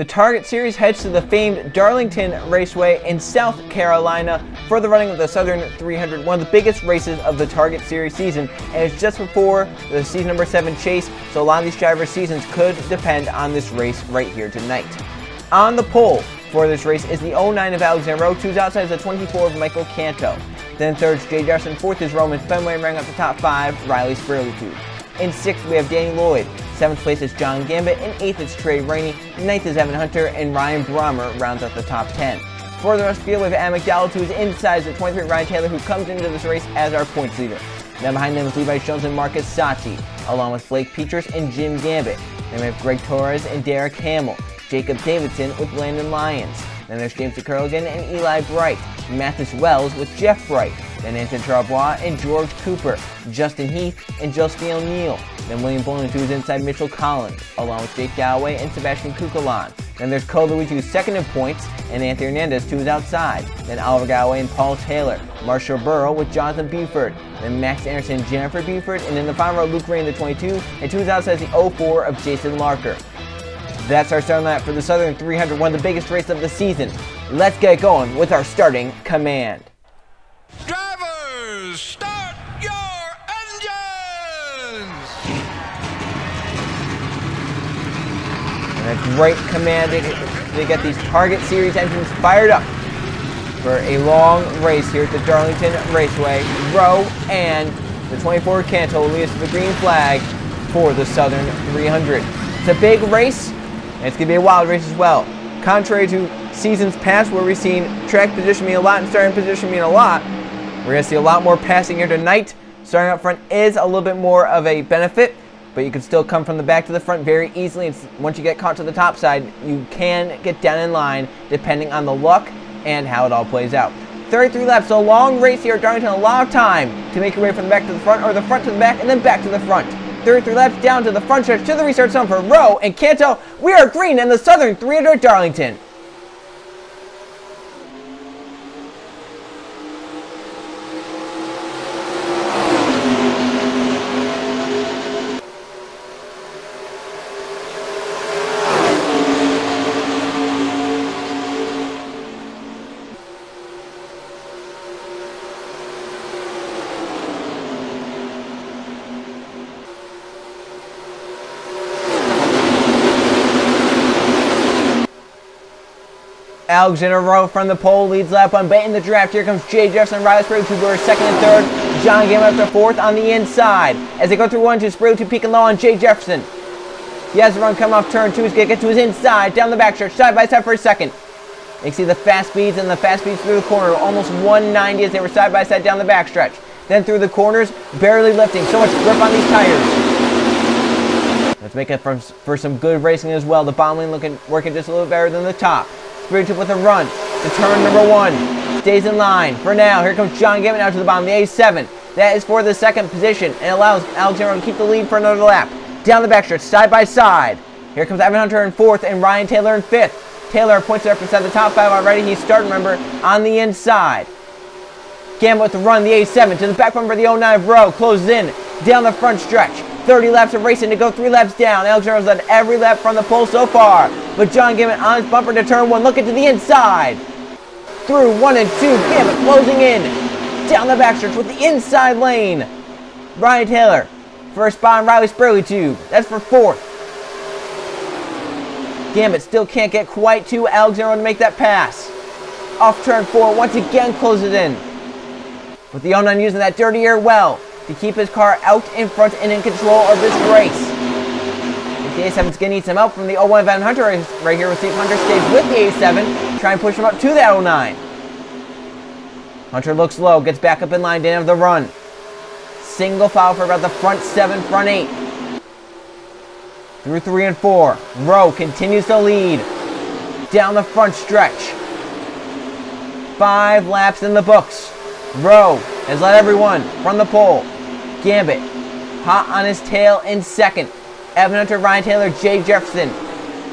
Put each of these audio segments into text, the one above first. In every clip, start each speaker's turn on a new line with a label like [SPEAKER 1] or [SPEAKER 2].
[SPEAKER 1] The Target Series heads to the famed Darlington Raceway in South Carolina for the running of the Southern 300, one of the biggest races of the Target Series season, and it's just before the season number 7 chase, so a lot of these drivers' seasons could depend on this race right here tonight. On the pole for this race is the 09 of Alexander Rowe, 2's outside is the 24 of Michael Canto. Then third's Jay Jefferson, 4th is Roman Fenway, rounding out the top 5, Riley Spurley. In 6th, we have Danny Lloyd. 7th place is John Gambit. In 8th, it's Trey Rainey. 9th is Evan Hunter. And Ryan Brommer rounds out the top 10. For the rest of the field, we have Adam McDowell, who is inside the 23, Ryan Taylor, who comes into this race as our points leader. Then behind them is Levi Jones and Marcus Sati, along with Blake Peters and Jim Gambit. Then we have Greg Torres and Derek Hamill. Jacob Davidson with Landon Lyons. Then there's James Curligan and Eli Bright. Mathis Wells with Jeff Bright. Then Anton Charbois and George Cooper. Justin Heath and Justin O'Neill. Then William Bowling, who is inside Mitchell Collins, along with Jake Galloway and Sebastian Kukalan. Then there's Cole Louis, who's second in points, and Anthony Hernandez, who is outside. Then Oliver Galloway and Paul Taylor. Marshall Burrow with Jonathan Buford. Then Max Anderson and Jennifer Buford. And in the final row, Luke Ray in the 22, and 2's outside is the 04 of Jason Larker. That's our starting lineup for the Southern 300, one of the biggest races of the season. Let's get going with our starting command.
[SPEAKER 2] Drivers, start your engines!
[SPEAKER 1] And a great command to get these Target Series engines fired up for a long race here at the Darlington Raceway. Rowe and the 24 Canto lead us to the green flag for the Southern 300. It's a big race. And it's going to be a wild race as well. Contrary to seasons past where we've seen track position mean a lot and starting position mean a lot, we're going to see a lot more passing here tonight. Starting up front is a little bit more of a benefit, but you can still come from the back to the front very easily. Once you get caught to the top side, you can get down in line depending on the luck and how it all plays out. 33 laps, so a long race here at Darlington, a lot of time to make your way from the back to the front or the front to the back and then back to the front. 33 laps down to the front stretch to the restart zone for Rowe and Canto. We are green in the Southern 300 at Darlington. Alexander Rowe from the pole leads lap 1, but in the draft, here comes Jay Jefferson, Riley Spurley, who are second and third. John Gambit up to 4th on the inside. As they go through 1, 2, Spurley 2 peeking low on Jay Jefferson. He has the run coming off turn 2. He's going to get to his inside, down the backstretch, side by side for a second. You can see the fast speeds and the fast speeds through the corner, almost 190 as they were side by side down the backstretch. Then through the corners, barely lifting, so much grip on these tires. Let's make it for some good racing as well. The bottom lane working just a little better than the top. Spurley with a run to turn number 1. Stays in line. For now, here comes John Gambit now to the bottom, the A7. That is for the second position and allows Alexander to keep the lead for another lap. Down the backstretch, side by side. Here comes Evan Hunter in 4th and Ryan Taylor in 5th. Taylor points it up inside the top 5 already. He's starting, remember, on the inside. Gambit with the run, the A7 to the back bumper, the 09 of Rowe. Closes in down the front stretch. 30 laps of racing to go 3 laps down. Alexander's led every lap from the pole so far. But John Gambit on his bumper to turn 1, looking to the inside. Through 1 and 2, Gambit closing in. Down the backstretch with the inside lane. Ryan Taylor, first spot on Riley Spurley 2. That's for 4th. Gambit still can't get quite to Alexander to make that pass. Off turn 4, once again closes in. With the 09 using that dirty air well to keep his car out in front and in control of this race. The A7's going to need some help from the 01 Van Hunter right here. We'll see if Hunter stays with the A7. Try and push him up to that 09. Hunter looks low, gets back up in line, didn't have the run. Single foul for about the front 7, front 8. Through 3 and 4. Rowe continues to lead. Down the front stretch. 5 laps in the books. Rowe has led everyone from the pole. Gambit, hot on his tail in 2nd. Evan Hunter, Ryan Taylor, Jay Jefferson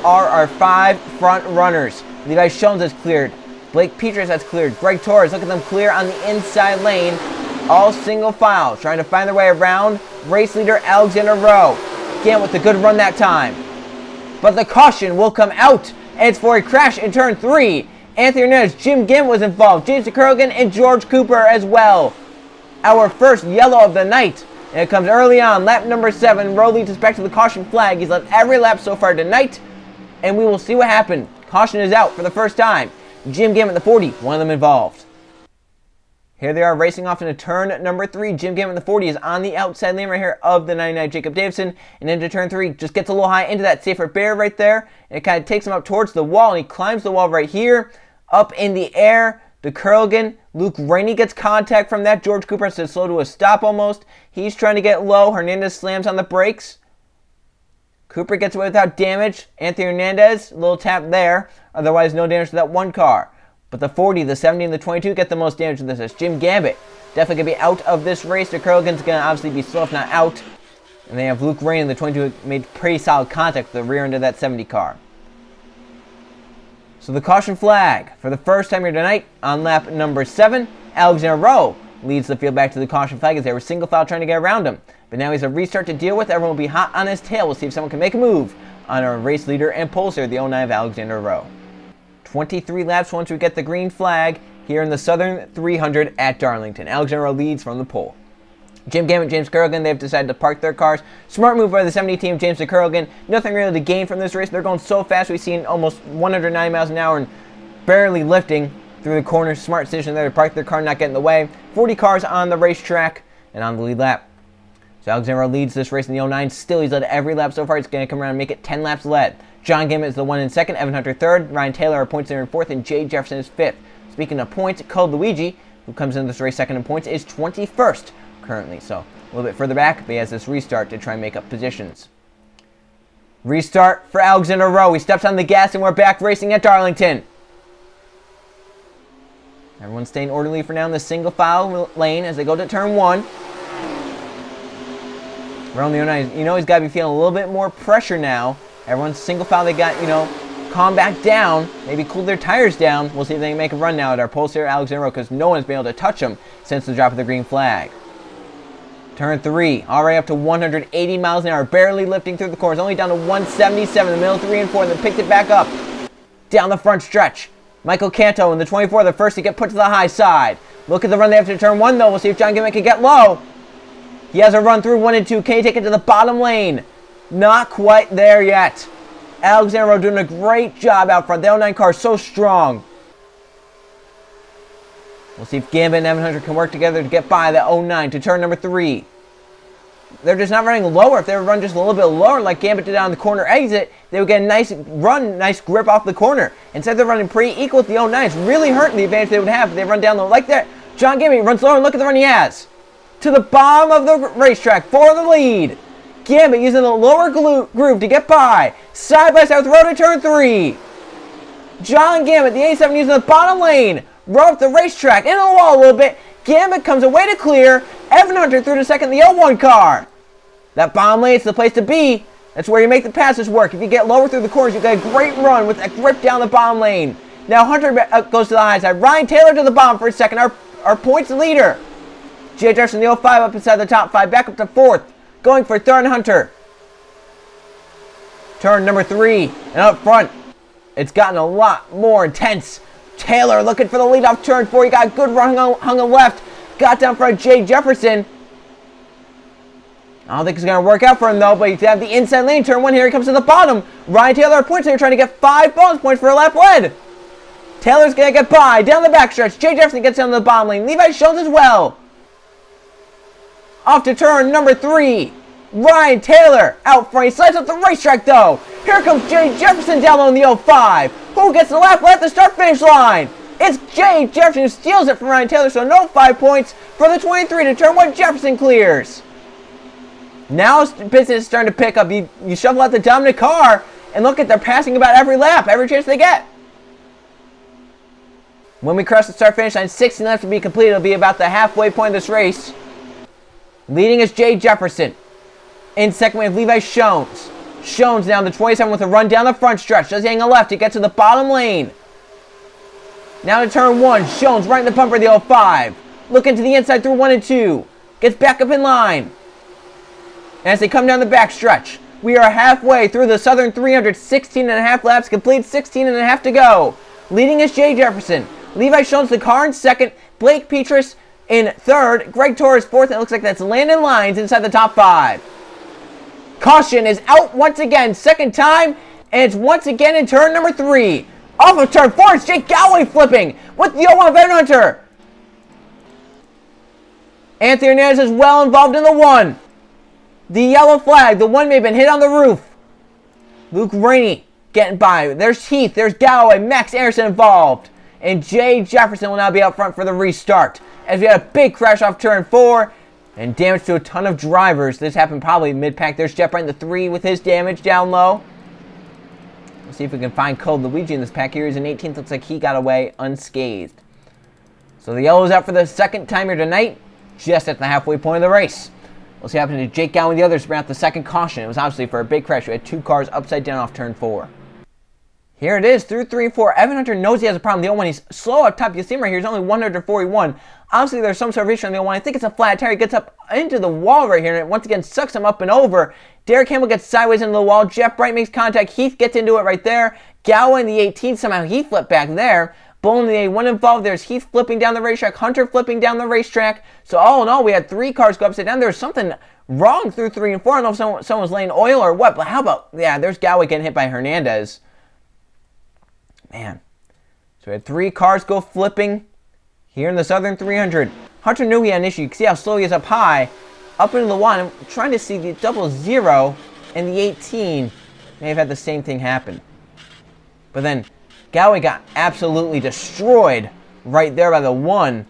[SPEAKER 1] are our 5 front runners. Levi Jones has cleared. Blake Peters has cleared. Greg Torres, look at them clear on the inside lane. All single file, trying to find their way around race leader Alexander Rowe. Again with a good run that time. But the caution will come out And it's for a crash in turn 3. Anthony Hernandez, Jim Gim was involved, James DeCurligan, and George Cooper as well. Our first yellow of the night. And it comes early on, lap number 7. Rowe leads us back to the caution flag. He's led every lap so far tonight, and we will see what happened. Caution is out for the first time. Jim Gim at the 40, one of them involved. Here they are racing off into turn number 3. Jim Gam at the 40 is on the outside lane right here of the 99 Jacob Davison. And into turn 3, just gets a little high into that safer bear right there. And it kind of takes him up towards the wall. And he climbs the wall right here. Up in the air. DeCurligan. Luke Rainey gets contact from that. George Cooper has to slow to a stop almost. He's trying to get low. Hernandez slams on the brakes. Cooper gets away without damage. Anthony Hernandez, a little tap there. Otherwise, no damage to that one car. But the 40, the 70, and the 22 get the most damage to this. It's Jim Gambit. Definitely going to be out of this race. DeCurligan's going to obviously be slow if not out. And they have Luke Rain in the 22 who made pretty solid contact with the rear end of that 70 car. So the caution flag for the first time here tonight on lap number 7. Alexander Rowe leads the field back to the caution flag as they were single file trying to get around him. But now he's a restart to deal with. Everyone will be hot on his tail. We'll see if someone can make a move on our race leader and pollster, the 09 of Alexander Rowe. 23 laps once we get the green flag here in the Southern 300 at Darlington. Alexander Rowe leads from the pole. Jim Gam and James DeCurligan, they've decided to park their cars. Smart move by the 70 team, James DeCurligan. Nothing really to gain from this race. They're going so fast. We've seen almost 190 miles an hour and barely lifting through the corners. Smart decision there to park their car, not get in the way. 40 cars on the racetrack and on the lead lap. So Alexander Rowe leads this race in the 09. Still, he's led every lap so far. He's going to come around and make it 10 laps led. John Gambit is the one in second, Evan Hunter third, Ryan Taylor are points there in fourth, and Jay Jefferson is fifth. Speaking of points, Cole Luigi, who comes into this race second in points, is 21st currently. So a little bit further back, but he has this restart to try and make up positions. Restart for Alexander Rowe. He steps on the gas and we're back racing at Darlington. Everyone's staying orderly for now in the single file lane as they go to turn 1. We're on the 09. You know he's got to be feeling a little bit more pressure now. Everyone's single file. They got, calm back down. Maybe cool their tires down. We'll see if they can make a run now at our pulse here, Alexander Rowe, because no one's been able to touch him since the drop of the green flag. Turn 3, already up to 180 miles an hour, barely lifting through the corners, only down to 177 in the middle, 3 and 4, and then picked it back up down the front stretch. Michael Canto in the 24, the first to get put to the high side. Look at the run they have to turn 1, though. We'll see if John Gimmick can get low. He has a run through 1 and 2. Can he take it to the bottom lane? Not quite there yet. Alexander Rowe doing a great job out front. The 09 car is so strong. We'll see if Gambit and Evan Hunter can work together to get by the 09 to turn number 3. They're just not running lower. If they would run just a little bit lower like Gambit did on the corner exit, they would get a nice run, nice grip off the corner. Instead, they're running pretty equal with the 09. It's really hurting the advantage they would have if they run down low like that. John Gambit runs lower, and look at the run he has. To the bottom of the racetrack for the lead. Gambit using the lower groove to get by. Side by side with Rowe to turn 3. John Gambit, the 87, using the bottom lane. Rowe up the racetrack, into the wall a little bit. Gambit comes away to clear. Evan Hunter through to second, the 01 car. That bottom lane is the place to be. That's where you make the passes work. If you get lower through the corners, you get a great run with that grip down the bottom lane. Now Hunter goes to the high side. Ryan Taylor to the bottom for a second. Our points leader. Jay Jefferson, the 05 up inside the top 5, back up to 4th. Going for third and Hunter. Turn number 3. And up front, it's gotten a lot more intense. Taylor looking for the lead off turn 4. He got a good run, hung on left. Got down front Jay Jefferson. I don't think it's going to work out for him, though, but he's have the inside lane. Turn 1 here. He comes to the bottom. Ryan Taylor points here, trying to get 5 bonus points for a lap led. Taylor's going to get by. Down the backstretch. Jay Jefferson gets down to the bottom lane. Levi Jones as well. Off to turn number 3. Ryan Taylor out front. He slides up the racetrack, though. Here comes Jay Jefferson down on the 05. Who gets the lap at the start-finish line? It's Jay Jefferson who steals it from Ryan Taylor, so no 5 points for the 23 to turn 1. Jefferson clears. Now business is starting to pick up. You shuffle out the dominant car, and look at they're passing about every lap, every chance they get. When we cross the start-finish line, 16 laps to be completed. It'll be about the halfway point of this race. Leading is Jay Jefferson. In second, we have Levi Jones. Jones down to 27 with a run down the front stretch. Does he hang a left to get to the bottom lane? Now to turn 1. Jones right in the bumper of the 05. Looking to the inside through 1 and 2. Gets back up in line. And as they come down the back stretch, We are halfway through the Southern 300, 16.5 laps complete, 16.5 to go. Leading is Jay Jefferson. Levi Shones the car in second. Blake Petrus in third. Greg Torres fourth. It looks like that's Landon Lyons inside the top 5. Caution is out once again. Second time. And it's once again in turn number 3. Off of turn 4. It's Jake Galloway flipping with the 01 Veteran Hunter. Anthony Hernandez is well involved in the 1. The yellow flag. The 1 may have been hit on the roof. Luke Rainey getting by. There's Heath. There's Galloway. Max Anderson involved. And Jay Jefferson will now be out front for the restart. As we had a big crash off turn 4. And damage to a ton of drivers. This happened probably mid-pack. There's Jeff Wright in the 3 with his damage down low. We'll see if we can find Code Luigi in this pack here. He's in 18th. Looks like he got away unscathed. So the yellow's out for the second time here tonight. Just at the halfway point of the race. We'll see what happens to Jake Gowan and the others bring out the second caution. It was obviously for a big crash. We had 2 cars upside down off turn 4. Here it is, through 3 and 4. Evan Hunter knows he has a problem. The 01, he's slow up top. You see him right here. He's only 141. Obviously, there's some sort of issue on the 01. I think it's a flat tire. He gets up into the wall right here, and it once again sucks him up and over. Derek Campbell gets sideways into the wall. Jeff Bright makes contact. Heath gets into it right there. Galloway in the 18. Somehow he flipped back there. Bull in the A1 involved. There's Heath flipping down the racetrack. Hunter flipping down the racetrack. So all in all, we had 3 cars go upside down. There's something wrong through 3 and 4. I don't know if someone was laying oil or what, but how about, yeah, there's Galloway getting hit by Hernandez. Man. So we had 3 cars go flipping here in the Southern 300. Hunter knew he had an issue. You can see how slow he is up high. Up into the 1. I'm trying to see the 00 and the 18 may have had the same thing happen. But then Galloway got absolutely destroyed right there by the 1.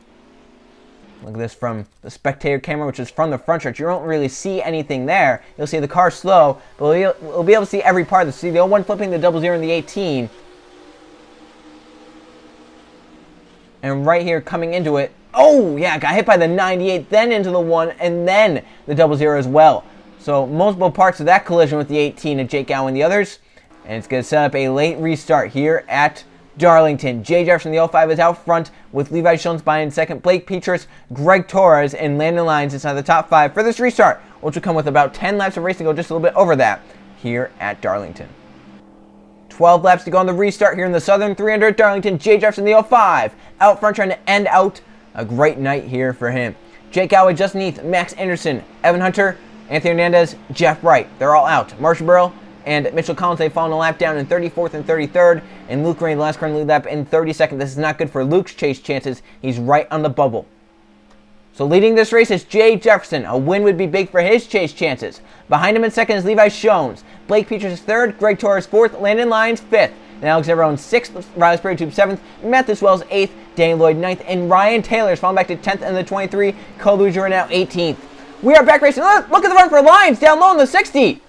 [SPEAKER 1] Look at this from the spectator camera, which is from the front stretch. You don't really see anything there. You'll see the car slow, but we'll be able to see every part of this. See the 01 flipping, the 00 and the 18. And right here coming into it, oh yeah, got hit by the 98, then into the 1, and then the 00 as well. So multiple parts of that collision with the 18 of Jake Gowan and the others. And it's going to set up a late restart here at Darlington. Jay Jefferson, the 05, is out front with Levi Shones by in second. Blake Petrus, Greg Torres, and Landon Lyons inside the top 5 for this restart, which will come with about 10 laps of racing to go, just a little bit over that here at Darlington. 12 laps to go on the restart here in the Southern 300 at Darlington. Jay Jefferson, the 05, out front trying to end out a great night here for him. Jake Galloway, Justin Heath, Max Anderson, Evan Hunter, Anthony Hernandez, Jeff Wright. They're all out. Marshall Burrow and Mitchell Collins, they've fallen a lap down in 34th and 33rd. And Luke Rain, the last car in the lead lap, in 32nd. This is not good for Luke's chase chances. He's right on the bubble. So leading this race is Jay Jefferson. A win would be big for his chase chances. Behind him in second is Levi Shones. Blake Petrus is third. Greg Torres fourth. Landon Lyons fifth. And Alex Everone sixth. Riley Perrytube seventh. Matt Wells eighth. Danny Lloyd ninth. And Ryan Taylor is falling back to 10th in the 23. Cole Luigi right now 18th. We are back racing. Look at the run for Lyons down low in the 60.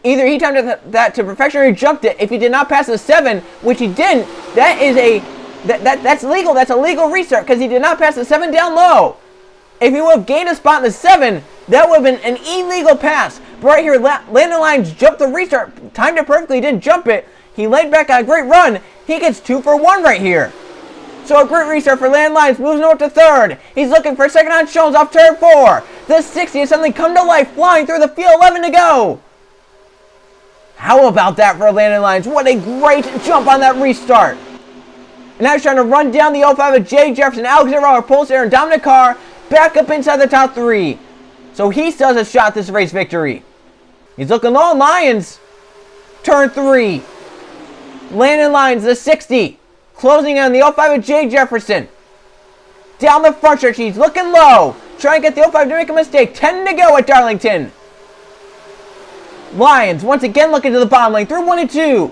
[SPEAKER 1] Either he timed that to perfection or he jumped it. If he did not pass the 7, which he didn't, that's legal. That's a legal restart because he did not pass the 7 down low. If he would have gained a spot in the 7, that would have been an illegal pass. But right here, Landon Lyons jumped the restart, timed it perfectly, didn't jump it. He laid back on a great run. He gets 2 for 1 right here. So a great restart for Landon Lyons, moves north to third. He's looking for second on Shones off turn 4. The 60 has suddenly come to life, flying through the field, 11 to go. How about that for Landon Lyons? What a great jump on that restart. And now he's trying to run down the 05 of Jay Jefferson, Alex Everard, Polster, and Dominic Carr, back up inside the top 3. So he still has a shot at this race victory. He's looking low on Lyons. Turn 3. Landon Lyons, the 60. Closing on the 05 of Jay Jefferson. Down the front stretch, he's looking low. Trying to get the 05 to make a mistake. 10 to go at Darlington. Lyons once again looking to the bottom lane through 1 and 2.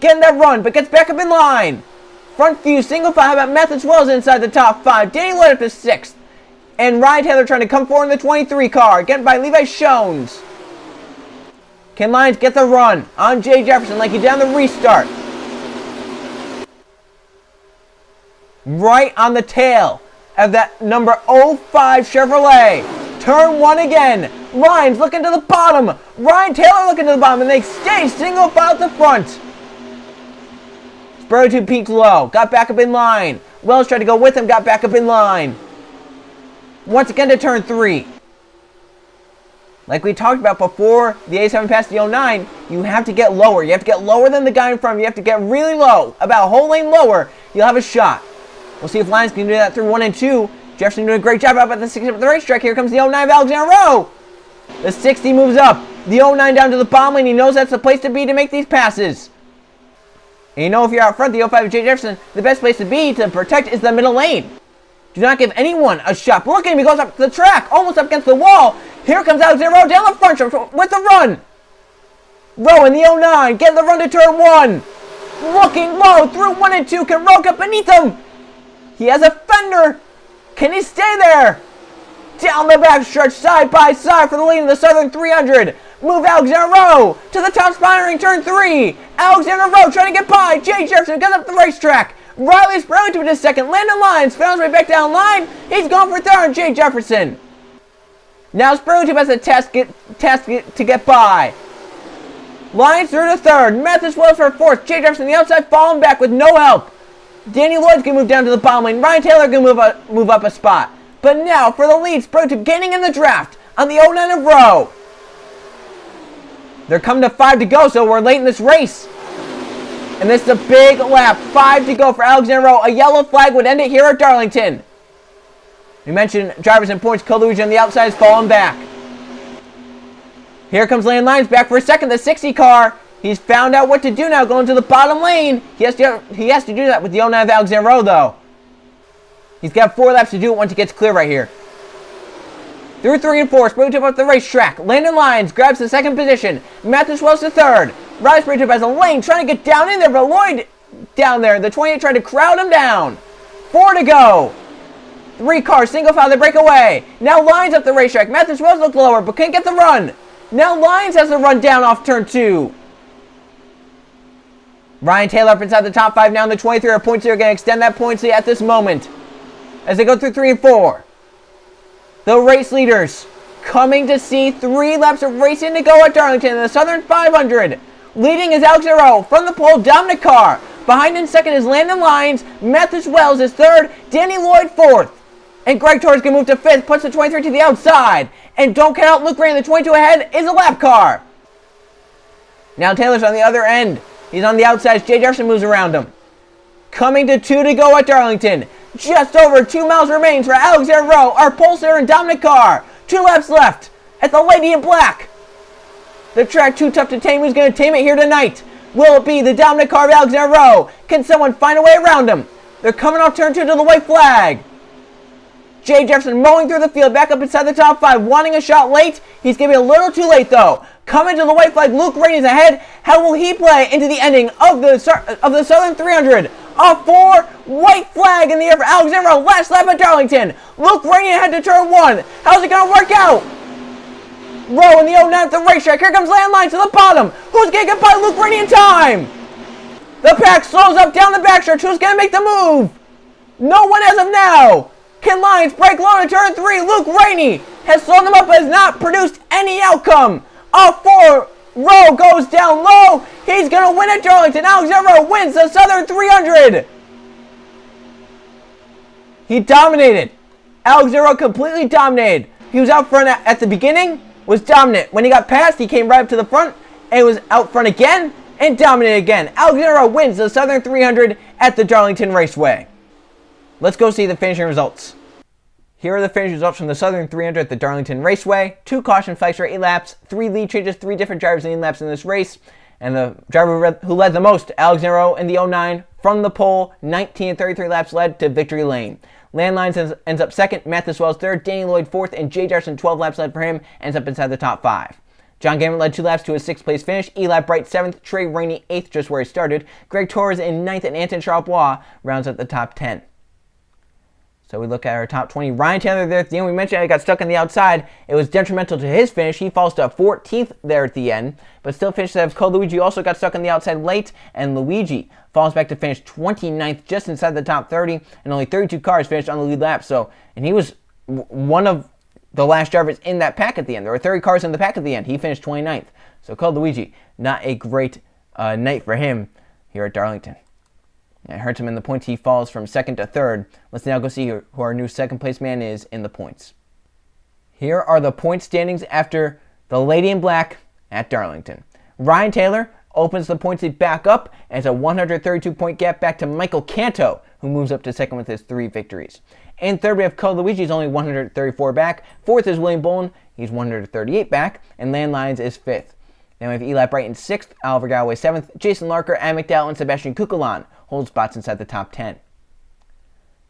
[SPEAKER 1] Getting that run, but gets back up in line. Front few single file. How about Matt Wells inside the top 5. Danny Lloyd up to 6th. And Ryan Taylor trying to come forward in the 23 car. Getting by Levi Shones. Can Lyons get the run on Jay Jefferson like he did on the restart? Right on the tail of that number 05 Chevrolet. Turn 1 again. Lyons looking to the bottom. Ryan Taylor looking to the bottom. And they stay single file at the front. Sparrow peaked low. Got back up in line. Wells tried to go with him. Got back up in line. Once again to turn 3. Like we talked about before the A7 passed the 09, you have to get lower. You have to get lower than the guy in front of you. You have to get really low, about a whole lane lower. You'll have a shot. We'll see if Lyons can do that through 1 and 2. Jefferson doing a great job up at the 60 of the racetrack. Here comes the 09 of Alexander Rowe. The 60 moves up. The 09 down to the bottom lane. He knows that's the place to be to make these passes. And you know if you're out front, the 05 of Jay Jefferson, the best place to be to protect is the middle lane. Do not give anyone a shot. But look at him. He goes up the track, almost up against the wall. Here comes Alexander Rowe down the front stretch with the run. Rowe in the 09. Getting the run to turn 1. Looking low through 1 and 2. Can Rowe get beneath him? He has a fender. Can he stay there? Down the back stretch, side by side for the lead of the Southern 300. Move Alexander Rowe to the top spot entering turn 3. Alexander Rowe trying to get by. Jay Jefferson goes up the racetrack. Riley's Burlington to his second. Landon Lyons found his way back down line. He's going for third on Jay Jefferson. Now Burlington has a task to get by. Lyons through to third. Mathis Wells for fourth. Jay Jefferson on the outside falling back with no help. Danny Lloyd's going to move down to the bottom lane. Ryan Taylor going to move up a spot. But now for the lead, Burlington gaining in the draft on the 09 of Rowe. They're coming to 5 to go, so we're late in this race. And this is a big lap. 5 to go for Alexander Rowe. A yellow flag would end it here at Darlington. We mentioned drivers and points. Coluigi on the outside is falling back. Here comes Landon Lyons back for a second. The 60 car. He's found out what to do now, going to the bottom lane. He has to do that with the 09 of Alexander Rowe, though. He's got 4 laps to do it once he gets clear right here. Through 3 and 4, Springtip up the racetrack. Landon Lyons grabs the second position. Mathis Wells to third. Riley Springtip has a lane trying to get down in there, but Lloyd down there. The 28 tried to crowd him down. 4 to go. 3 cars, single file, they break away. Now Lyons up the racetrack. Mathis Wells looked lower, but can't get the run. Now Lyons has the run down off turn 2. Ryan Taylor up inside the top 5 now in the 23 are points. They're going to extend that points lead at this moment as they go through 3 and 4. The race leaders coming to see 3 laps of racing to go at Darlington in the Southern 500. Leading is Alexander Rowe from the pole, Dominic Carr. Behind in second is Landon Lyons. Mathis Wells is third. Danny Lloyd fourth. And Greg Torres can move to 5th, puts the 23 to the outside. And don't count out Luke Ray, the 22 ahead is a lap car. Now Taylor's on the other end. He's on the outside as Jay Jefferson moves around him. Coming to 2 to go at Darlington. Just over 2 miles remains for Alexander Rowe, our Pulsar and Dominic Carr. 2 laps left at the Lady in Black. The track too tough to tame. Who's going to tame it here tonight? Will it be the Dominic Carr of Alexander Rowe? Can someone find a way around him? They're coming off turn 2 to the white flag. Jay Jefferson mowing through the field, back up inside the top 5, wanting a shot late. He's going to be a little too late though. Coming to the white flag, Luke Rainey's ahead. How will he play into the ending of the Southern 300? A 4 white flag in the air for Alexander Rowe. Last lap at Darlington. Luke Rainey ahead to turn 1. How's it going to work out? Rowe in the 09 at the racetrack. Here comes Landon Lyons to the bottom. Who's going to get by Luke Rainey in time? The pack slows up down the backstretch. Who's going to make the move? No one as of now. Can Lyons break low to turn 3? Luke Rainey has slowed them up but has not produced any outcome. A 4 Rowe goes down low. He's going to win at Darlington. Alexander Rowe wins the Southern 300. He dominated. Alexander Rowe completely dominated. He was out front at the beginning, was dominant. When he got past, he came right up to the front and was out front again and dominated again. Alexander Rowe wins the Southern 300 at the Darlington Raceway. Let's go see the finishing results. Here are the finishing results from the Southern 300 at the Darlington Raceway. 2 caution flags for 8 laps, 3 lead changes, 3 different drivers leading laps in this race. And the driver who led the most, Alexander Rowe in the 09, from the pole, 19 and 33 laps led to victory lane. Landon Lyons ends up second, Mathis Wells third, Danny Lloyd fourth, and Jay Jefferson 12 laps led for him, ends up inside the top 5. John Gammon led 2 laps to a 6th place finish. Eli Bright 7th, Trey Rainey 8th, just where he started. Greg Torres in 9th, and Anton Charlebois rounds out the top 10. So we look at our top 20. Ryan Taylor there at the end. We mentioned he got stuck on the outside. It was detrimental to his finish. He falls to 14th there at the end, but still finishes ahead of Coluigi. Also got stuck on the outside late, and Luigi falls back to finish 29th, just inside the top 30, and only 32 cars finished on the lead lap. And he was one of the last drivers in that pack at the end. There were 30 cars in the pack at the end. He finished 29th. So Coluigi, not a great night for him here at Darlington. It hurts him in the points. He falls from 2nd to 3rd. Let's now go see who our new 2nd place man is in the points. Here are the point standings after the Lady in Black at Darlington. Ryan Taylor opens the points lead back up and it's a 132-point gap back to Michael Canto, who moves up to second with his 3 victories. In third, we have Cole Luigi's only 134 back. Fourth is William Bowen. He's 138 back. And Landlines is fifth. Then we have Eli Brighton 6th, Oliver Galloway 7th, Jason Larker, Ann McDowell, and Sebastian Kukulan hold spots inside the top 10.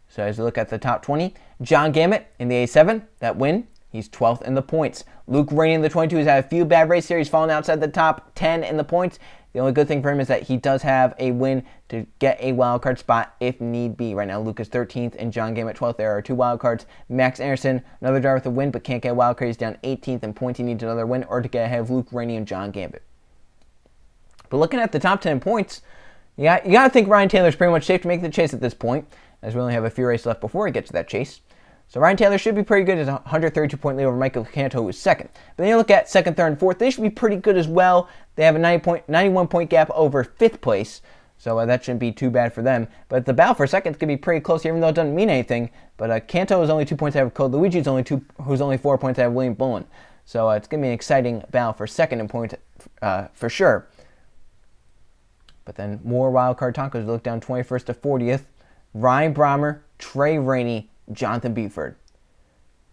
[SPEAKER 1] So as we look at the top 20, John Gammett in the A7, that win, he's 12th in the points. Luke Rainey in the 22 has had a few bad race series, falling outside the top 10 in the points. The only good thing for him is that he does have a win to get a wildcard spot if need be. Right now, Luke is 13th and John Gammett 12th. There are 2 wildcards. Max Anderson, another driver with a win, but can't get a wildcard. He's down 18th in points. He needs another win or to get ahead of Luke Rainey and John Gammett. But looking at the top 10 points, you got to think Ryan Taylor's pretty much safe to make the chase at this point, as we only have a few races left before he gets to that chase. So Ryan Taylor should be pretty good as a 132-point lead over Michael Canto, who is second. But then you look at second, third, and fourth. They should be pretty good as well. They have a 91-point gap over fifth place, so that shouldn't be too bad for them. But the battle for second is going to be pretty close, even though it doesn't mean anything. But Canto is only 2 points ahead of Code Luigi's who's only 4 points ahead of William Bowen. So it's going to be an exciting battle for second in point for sure. But then more wildcard tacos. Look down 21st to 40th. Ryan Brommer, Trey Rainey, Jonathan Buford.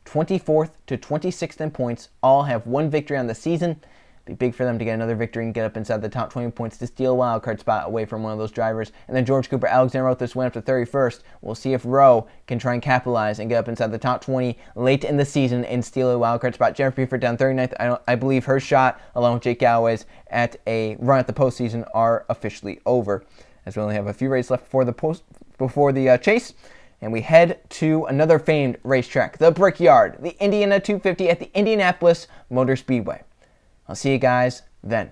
[SPEAKER 1] 24th to 26th in points, all have 1 victory on the season. Be big for them to get another victory and get up inside the top 20 points to steal a wildcard spot away from one of those drivers. And then George Cooper, Alexander Rothus went up to 31st. We'll see if Rowe can try and capitalize and get up inside the top 20 late in the season and steal a wildcard spot. Jennifer Buford down 39th. I believe her shot, along with Jake Galloway's, at a run at the postseason are officially over, as we only have a few races left before the chase. And we head to another famed racetrack, the Brickyard, the Indiana 250 at the Indianapolis Motor Speedway. I'll see you guys then.